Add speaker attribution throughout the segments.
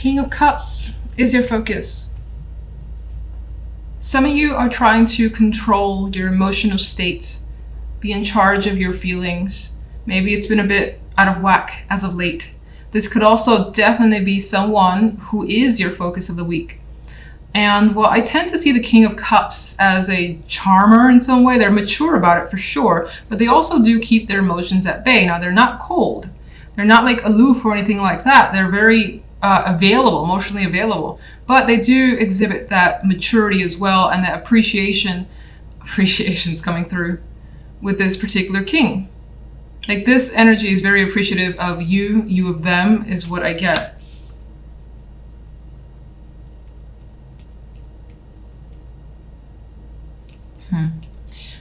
Speaker 1: King of Cups is your focus. Some of you are trying to control your emotional state, be in charge of your feelings. Maybe it's been a bit out of whack as of late. This could also definitely be someone who is your focus of the week. And well, I tend to see the King of Cups as a charmer in some way. They're mature about it for sure, but they also do keep their emotions at bay. Now, they're not cold. They're not like aloof or anything like that. They're very available, emotionally available, but they do exhibit that maturity as well, and that appreciation's coming through with this particular king. Like, this energy is very appreciative of you, you of them is what I get.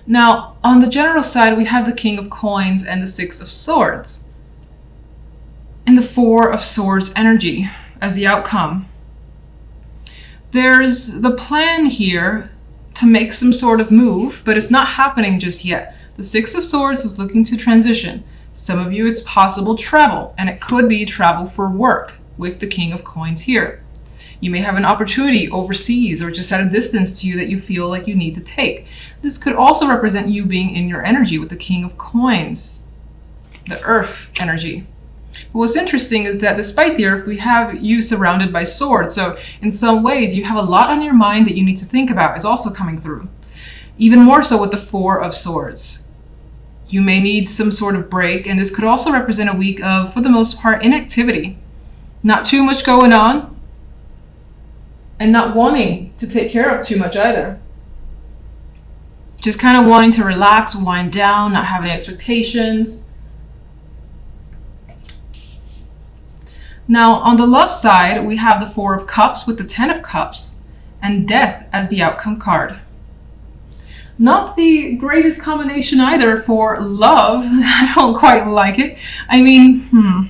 Speaker 1: Now, on the general side, we have the King of Coins and the Six of Swords, and the Four of Swords energy as the outcome. There's the plan here to make some sort of move, but it's not happening just yet. The Six of Swords is looking to transition. Some of you, it's possible travel, and it could be travel for work with the King of Coins here. You may have an opportunity overseas or just at a distance to you that you feel like you need to take. This could also represent you being in your energy with the King of Coins, the Earth energy. But what's interesting is that despite the Earth, we have you surrounded by swords. So in some ways, you have a lot on your mind that you need to think about is also coming through. Even more so with the Four of Swords. You may need some sort of break, and this could also represent a week of, for the most part, inactivity. Not too much going on, and not wanting to take care of too much either. Just kind of wanting to relax, wind down, not have any expectations. Now, on the love side, we have the Four of Cups with the Ten of Cups and Death as the outcome card. Not the greatest combination either for love. I don't quite like it. I mean,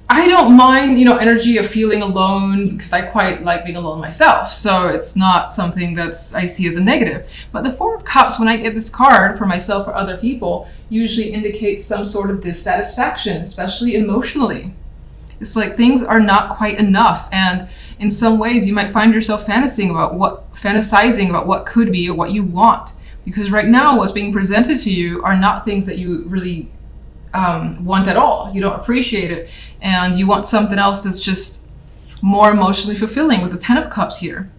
Speaker 1: I don't mind, energy of feeling alone, because I quite like being alone myself. So it's not something I see as a negative. But the Four of Cups, when I get this card for myself or other people, usually indicates some sort of dissatisfaction, especially emotionally. It's like things are not quite enough. And in some ways, you might find yourself fantasizing about what could be or what you want. Because right now, what's being presented to you are not things that you really want at all. You don't appreciate it, and you want something else that's just more emotionally fulfilling with the Ten of Cups here.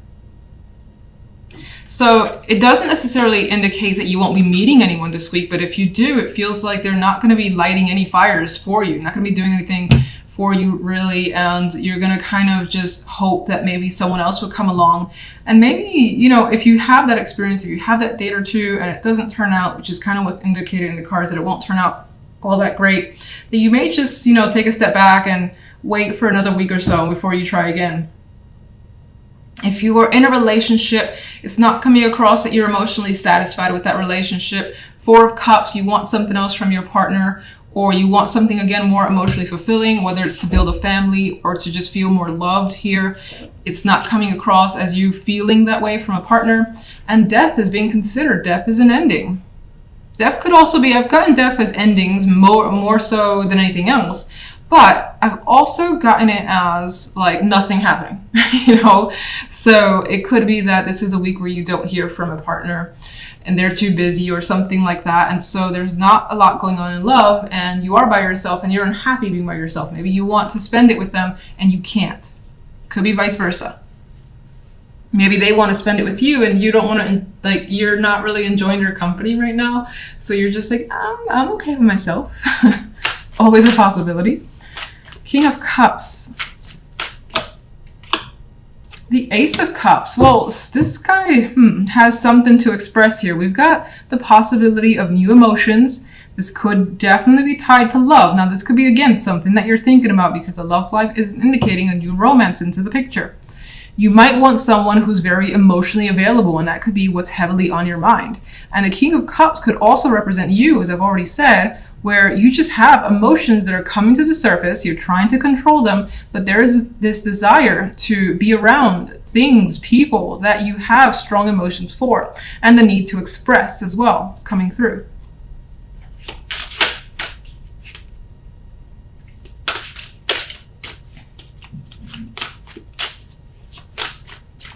Speaker 1: So it doesn't necessarily indicate that you won't be meeting anyone this week, but if you do, it feels like they're not going to be lighting any fires for you, not going to be doing anything for you really, and you're going to kind of just hope that maybe someone else will come along. And maybe, if you have that experience, if you have that date or two and it doesn't turn out, which is kind of what's indicated in the cards, that it won't turn out all that great, that you may just, take a step back and wait for another week or so before you try again. If you are in a relationship, it's not coming across that you're emotionally satisfied with that relationship. Four of Cups, you want something else from your partner, or you want something, again, more emotionally fulfilling, whether it's to build a family or to just feel more loved here. It's not coming across as you feeling that way from a partner. And Death is being considered. Death is an ending. Death could also be, I've gotten death as endings more so than anything else, but I've also gotten it as like nothing happening, So it could be that this is a week where you don't hear from a partner and they're too busy or something like that. And so there's not a lot going on in love, and you are by yourself and you're unhappy being by yourself. Maybe you want to spend it with them and you can't. Could be vice versa. Maybe they want to spend it with you and you don't want to, you're not really enjoying their company right now. So you're just like, I'm okay with myself. Always a possibility. King of Cups. The Ace of Cups. Well, this guy has something to express here. We've got the possibility of new emotions. This could definitely be tied to love. Now, this could be, again, something that you're thinking about, because the love life is indicating a new romance into the picture. You might want someone who's very emotionally available, and that could be what's heavily on your mind. And the King of Cups could also represent you, as I've already said, where you just have emotions that are coming to the surface. You're trying to control them, but there is this desire to be around things, people that you have strong emotions for, and the need to express as well is coming through.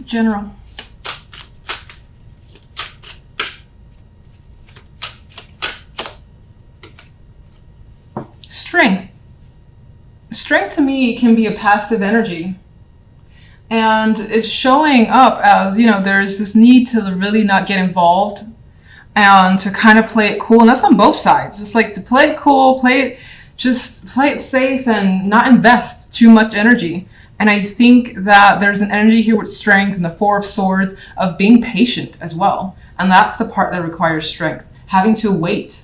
Speaker 1: General. Strength. Strength to me can be a passive energy. And it's showing up as, you know, there's this need to really not get involved and to kind of play it cool. And that's on both sides. It's like to play it cool, just play it safe and not invest too much energy. And I think that there's an energy here with strength and the Four of Swords of being patient as well. And that's the part that requires strength, having to wait.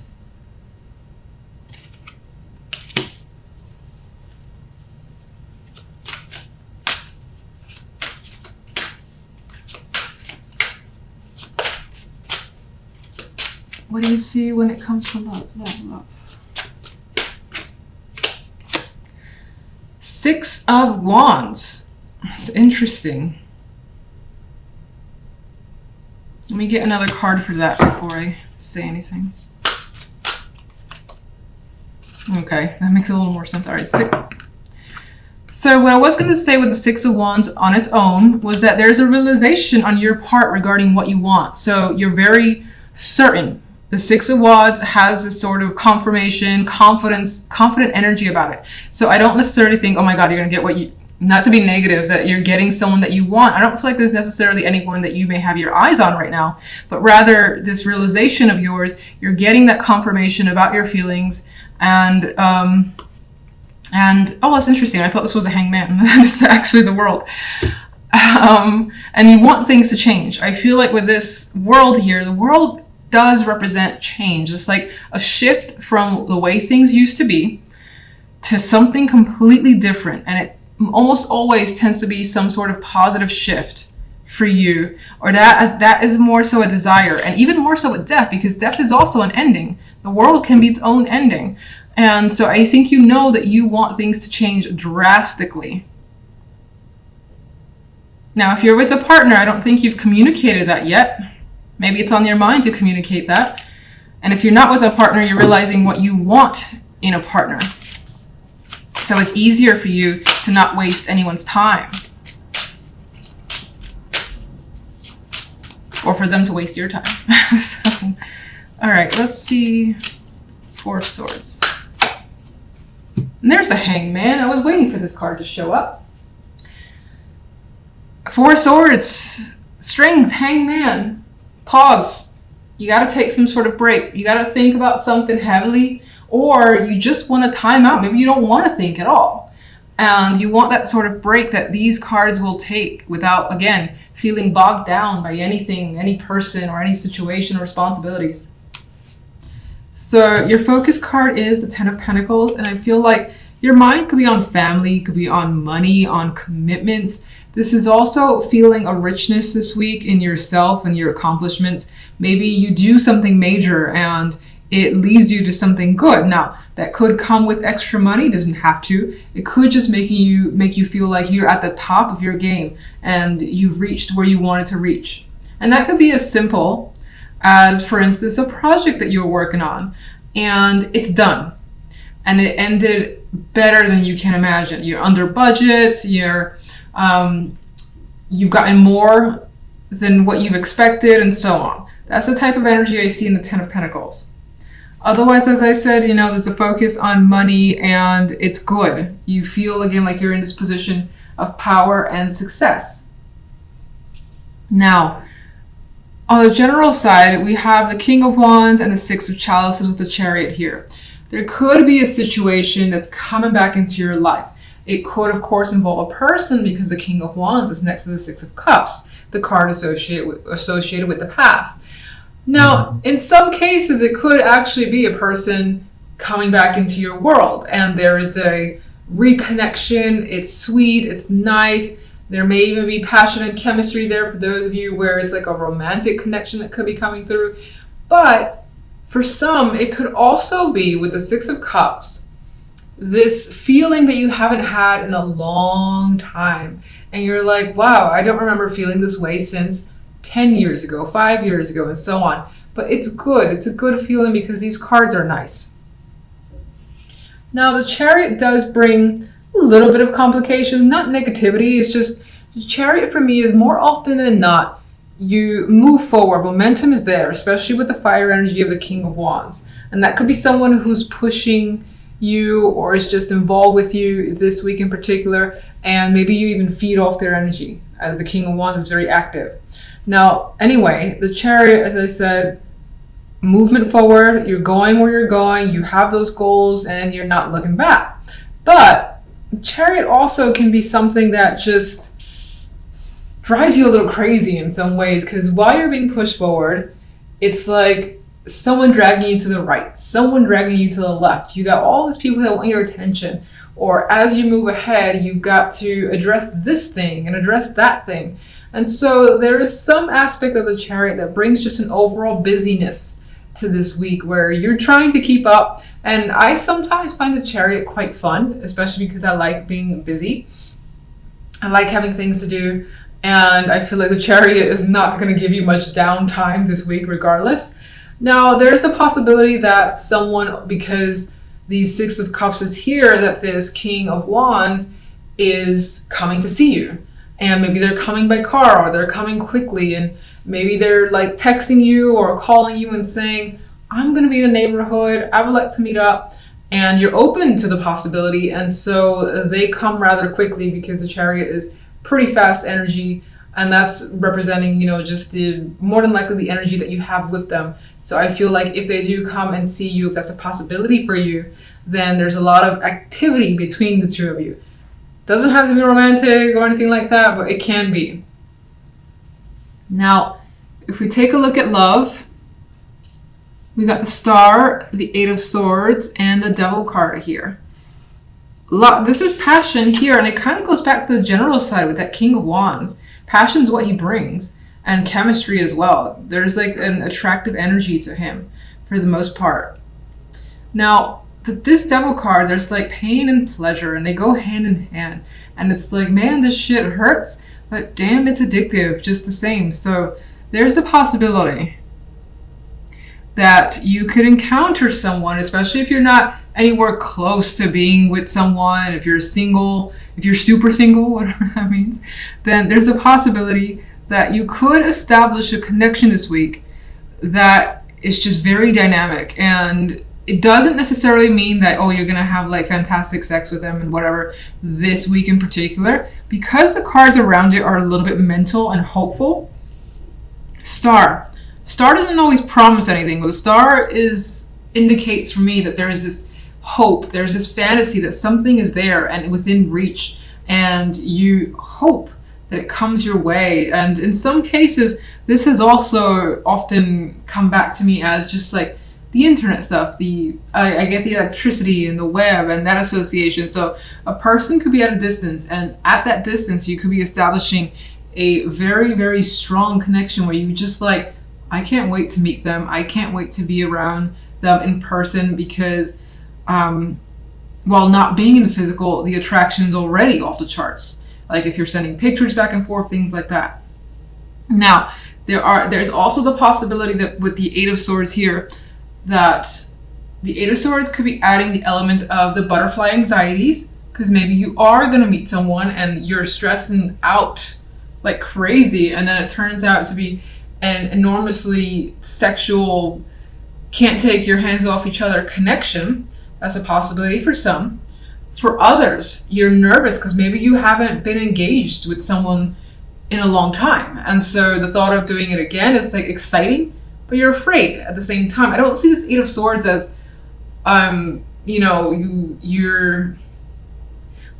Speaker 1: What do you see when it comes to love? Love. Six of Wands. It's interesting. Let me get another card for that before I say anything. Okay, that makes a little more sense. All right, So what I was going to say with the Six of Wands on its own was that there's a realization on your part regarding what you want. So you're very certain. The Six of Wands has this sort of confirmation, confident energy about it. So I don't necessarily think, oh my God, you're going to get what you, not to be negative, that you're getting someone that you want. I don't feel like there's necessarily anyone that you may have your eyes on right now, but rather this realization of yours, you're getting that confirmation about your feelings. And oh, that's interesting. I thought this was a hangman. It's actually the World. And you want things to change. I feel like with this World here, the World does represent change. It's like a shift from the way things used to be to something completely different. And it almost always tends to be some sort of positive shift for you, or that is more so a desire, and even more so with death, because death is also an ending. The World can be its own ending. And so I think you know that you want things to change drastically. Now, if you're with a partner, I don't think you've communicated that yet. Maybe it's on your mind to communicate that. And if you're not with a partner, you're realizing what you want in a partner. So it's easier for you to not waste anyone's time. Or for them to waste your time. So, all right, let's see. Four of Swords. And there's a Hangman. I was waiting for this card to show up. Four of Swords. Strength, Hangman. Pause. You got to take some sort of break. You got to think about something heavily, or you just want to time out. Maybe you don't want to think at all. And you want that sort of break that these cards will take without, again, feeling bogged down by anything, any person, or any situation or responsibilities. So your focus card is the Ten of Pentacles, and I feel like your mind could be on family, could be on money, on commitments. This is also feeling a richness this week in yourself and your accomplishments. Maybe you do something major and it leads you to something good. Now, that could come with extra money, doesn't have to. It could just make you feel like you're at the top of your game and you've reached where you wanted to reach. And that could be as simple as, for instance, a project that you're working on and it's done. And it ended better than you can imagine. You're under budget, you've gotten more than what you've expected, and so on. That's the type of energy I see in the Ten of Pentacles. Otherwise, as I said, there's a focus on money and it's good. You feel, again, like you're in this position of power and success. Now, on the general side, we have the King of Wands and the Six of Chalices with the Chariot here. There could be a situation that's coming back into your life. It could, of course, involve a person because the King of Wands is next to the Six of Cups, the card associated with the past. Now, in some cases, it could actually be a person coming back into your world, and there is a reconnection. It's sweet, it's nice. There may even be passionate chemistry there for those of you where it's like a romantic connection that could be coming through. But for some, it could also be with the Six of Cups, this feeling that you haven't had in a long time. And you're like, wow, I don't remember feeling this way since 10 years ago, 5 years ago, and so on. But it's good. It's a good feeling because these cards are nice. Now, the Chariot does bring a little bit of complication, not negativity. It's just The Chariot for me is more often than not, you move forward. Momentum is there, especially with the fire energy of the King of Wands. And that could be someone who's pushing you or is just involved with you this week in particular. And maybe you even feed off their energy, as the King of Wands is very active. Now, anyway, the Chariot, as I said, movement forward, you're going where you're going, you have those goals, and you're not looking back. But Chariot also can be something that just drives you a little crazy in some ways, because while you're being pushed forward, it's like someone dragging you to the right, someone dragging you to the left. You got all these people that want your attention, or as you move ahead, you've got to address this thing and address that thing. And so there is some aspect of the Chariot that brings just an overall busyness to this week where you're trying to keep up. And I sometimes find the Chariot quite fun, especially because I like being busy. I like having things to do. And I feel like the Chariot is not going to give you much downtime this week regardless. Now, there's a possibility that someone, because the Six of Cups is here, that this King of Wands is coming to see you. And maybe they're coming by car, or they're coming quickly, and maybe they're like texting you or calling you and saying, I'm going to be in the neighborhood, I would like to meet up. And you're open to the possibility. And so they come rather quickly because the Chariot is pretty fast energy, and that's representing, you know, just the more than likely the energy that you have with them. So I feel like if they do come and see you, if that's a possibility for you, then there's a lot of activity between the two of you. Doesn't have to be romantic or anything like that, but it can be. Now, if we take a look at love, we got the Star, the Eight of Swords, and the Devil card here. This is passion here, and it kind of goes back to the general side with that King of Wands. Passion's what he brings, and chemistry as well. There's like an attractive energy to him for the most part. Now, this Devil card, there's like pain and pleasure, and they go hand in hand. And it's like, man, this shit hurts, but damn, it's addictive just the same. So there's a possibility that you could encounter someone, especially if you're not anywhere close to being with someone, if you're single, if you're super single, whatever that means, then there's a possibility that you could establish a connection this week that is just very dynamic. And it doesn't necessarily mean that, oh, you're going to have like fantastic sex with them and whatever this week in particular, because the cards around it are a little bit mental and hopeful. Star doesn't always promise anything, but the Star indicates for me that there is this hope, there's this fantasy that something is there and within reach, and you hope that it comes your way. And in some cases, this has also often come back to me as just like the internet stuff. I get the electricity and the web and that association. So a person could be at a distance, and at that distance, you could be establishing a very, very strong connection where you just like, I can't wait to meet them. I can't wait to be around them in person, because while not being in the physical, the attraction's already off the charts. Like if you're sending pictures back and forth, things like that. Now, there's also the possibility that with the Eight of Swords here, that the Eight of Swords could be adding the element of the butterfly anxieties, because maybe you are going to meet someone and you're stressing out like crazy, and then it turns out to be an enormously sexual, can't take your hands off each other connection. That's a possibility for some. For others, you're nervous because maybe you haven't been engaged with someone in a long time, and so the thought of doing it again is like exciting, but you're afraid at the same time. I don't see this Eight of Swords as you're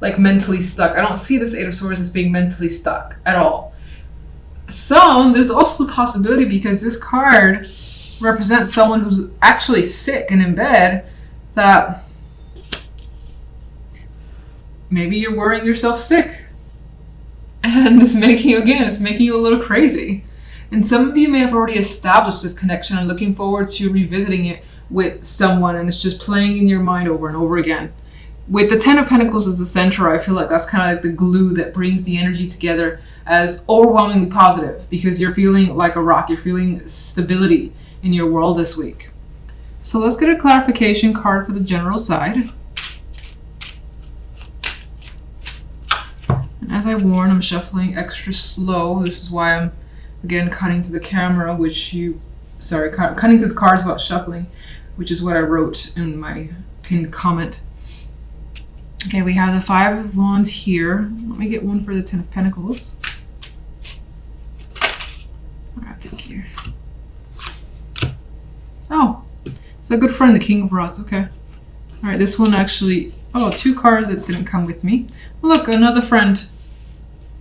Speaker 1: like mentally stuck. I don't see this Eight of Swords as being mentally stuck at all. There's also the possibility, because this card represents someone who's actually sick and in bed, that maybe you're worrying yourself sick, and it's making you a little crazy. And some of you may have already established this connection and looking forward to revisiting it with someone, and it's just playing in your mind over and over again. With the Ten of Pentacles as the center, I feel like that's kind of like the glue that brings the energy together as overwhelmingly positive, because you're feeling like a rock, you're feeling stability in your world this week. So let's get a clarification card for the general side. And as as I warned, I'm shuffling extra slow. This is why I'm, again, cutting to the camera, cutting to the cards without shuffling, which is what I wrote in my pinned comment. Okay, we have the Five of Wands here. Let me get one for the Ten of Pentacles. Thank you. Oh, it's a good friend, the King of Rods. Okay. All right, this one actually... Oh, 2 cards that didn't come with me. Look, another friend.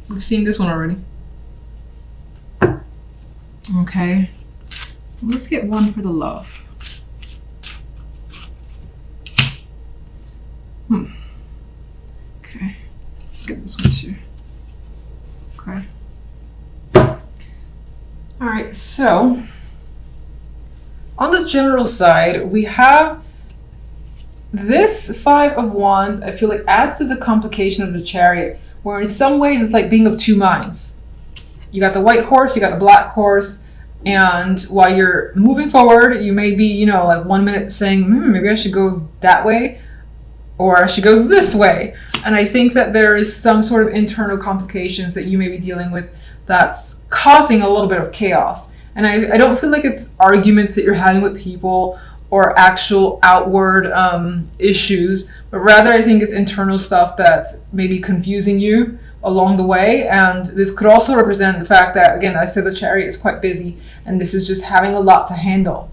Speaker 1: We've seen this one already. Okay. Let's get one for the love. Okay. Let's get this one too. Okay. All right, so on the general side, we have this Five of Wands. I feel like adds to the complication of the Chariot, where in some ways it's like being of two minds. You got the white horse, you got the black horse, and while you're moving forward, you may be, you know, like 1 minute saying, maybe I should go that way, or I should go this way. And I think that there is some sort of internal complications that you may be dealing with that's causing a little bit of chaos. And I don't feel like it's arguments that you're having with people or actual outward issues, but rather I think it's internal stuff that may be confusing you along the way. And this could also represent the fact that, again, I said the Chariot is quite busy, and this is just having a lot to handle.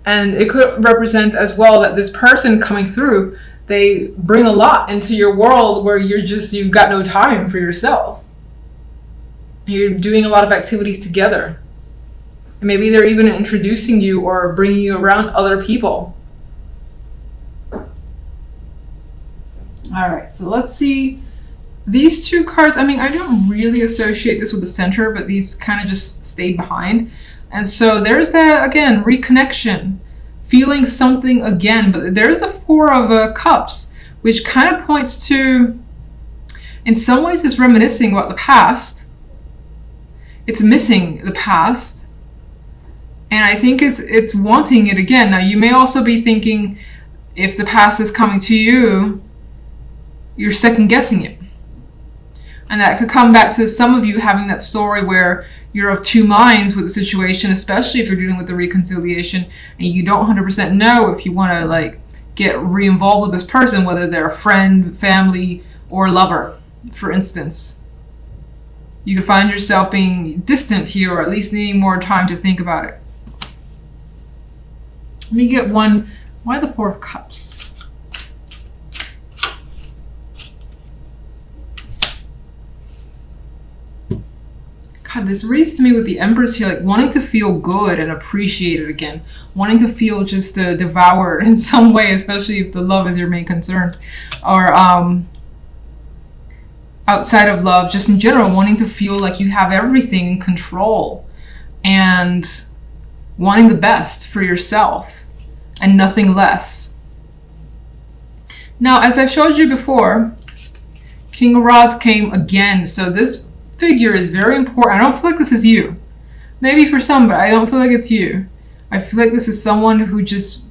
Speaker 1: And it could represent as well that this person coming through, they bring a lot into your world where you've got no time for yourself. You're doing a lot of activities together. And maybe they're even introducing you or bringing you around other people. All right, so let's see. These 2 cards, I mean, I don't really associate this with the center, but these kind of just stayed behind. And so there's that, again, reconnection, feeling something again. But there's the Four of Cups, which kind of points to, in some ways, it's reminiscing about the past. It's missing the past. And I think it's wanting it again. Now, you may also be thinking, if the past is coming to you, you're second guessing it. And that could come back to some of you having that story where you're of two minds with the situation, especially if you're dealing with the reconciliation and you don't 100% know if you want to like get re-involved with this person, whether they're a friend, family, or lover, for instance. You could find yourself being distant here, or at least needing more time to think about it. Let me get one. Why the Four of Cups? God, this reads to me with the Empress here, like wanting to feel good and appreciated again. Wanting to feel just devoured in some way, especially if the love is your main concern. Or outside of love, just in general, wanting to feel like you have everything in control. And wanting the best for yourself and nothing less. Now, as I've showed you before, King of Rods came again. So this figure is very important. I don't feel like this is you. Maybe for some, but I don't feel like it's you. I feel like this is someone who just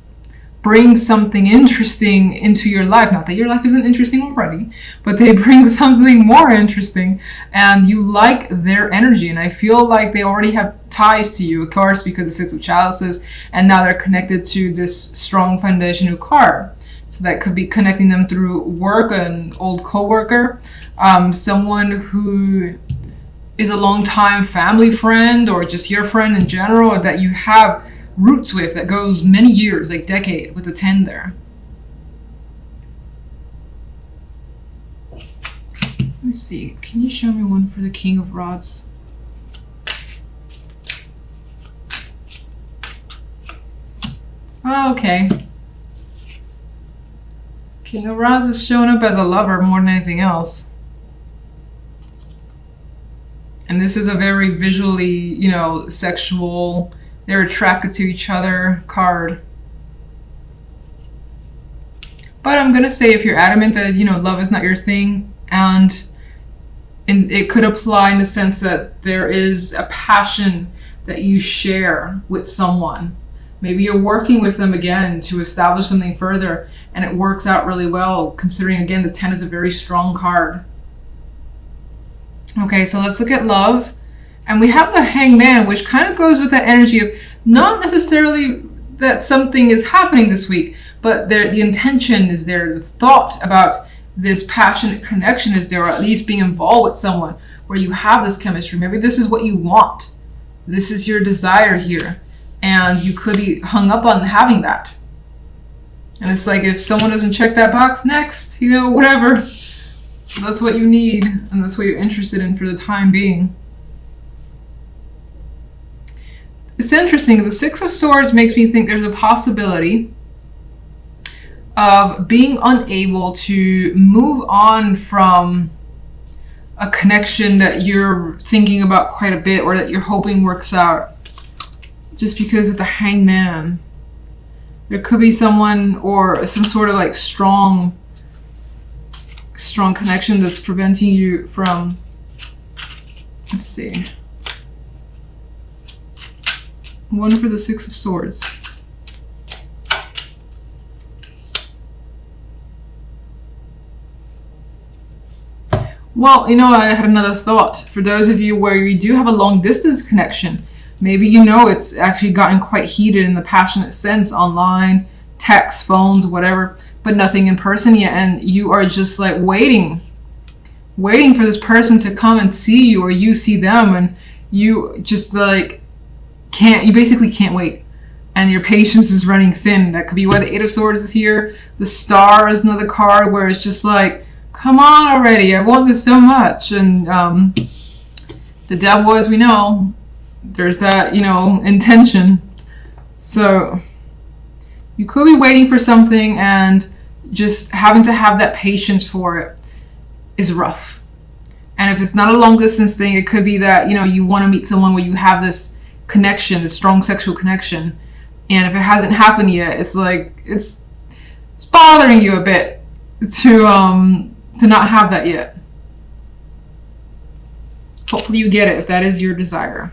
Speaker 1: brings something interesting into your life. Not that your life isn't interesting already, but they bring something more interesting and you like their energy. And I feel like they already have ties to you, of course, because the Six of Chalices, and now they're connected to this strong foundational card. So that could be connecting them through work, an old co-worker, someone who is a long-time family friend, or just your friend in general, or that you have roots with that goes many years, like decade, with the 10 there. Let me see. Can you show me one for the King of Rods? Oh, okay. King of Rods is showing up as a lover more than anything else. And this is a very visually, you know, sexual, they're attracted to each other card. But I'm gonna say, if you're adamant that, you know, love is not your thing, and it could apply in the sense that there is a passion that you share with someone. Maybe you're working with them again to establish something further, and it works out really well, considering, again, the 10 is a very strong card. Okay, so let's look at love. And we have the Hangman, which kind of goes with that energy of not necessarily that something is happening this week, but the intention is there, the thought about this passionate connection is there, or at least being involved with someone where you have this chemistry. Maybe this is what you want. This is your desire here. And you could be hung up on having that. And it's like, if someone doesn't check that box, next, whatever. That's what you need, and that's what you're interested in for the time being. It's interesting. The Six of Swords makes me think there's a possibility of being unable to move on from a connection that you're thinking about quite a bit, or that you're hoping works out, just because of the Hangman. There could be someone or some sort of like strong connection that's preventing you from, let's see, one for the Six of Swords. Well, I had another thought. For those of you where you do have a long distance connection, maybe it's actually gotten quite heated in the passionate sense online, text, phones, whatever, but nothing in person yet, and you are just like waiting for this person to come and see you, or you see them, and you just like you basically can't wait, and your patience is running thin. That could be why the Eight of Swords is here. The Star is another card where it's just like, come on already, I want this so much. And the Devil, as we know, there's that, intention. So you could be waiting for something, and just having to have that patience for it is rough. And if it's not a long distance thing, it could be that, you want to meet someone where you have this connection, this strong sexual connection. And if it hasn't happened yet, it's like, it's bothering you a bit to not have that yet. Hopefully you get it if that is your desire.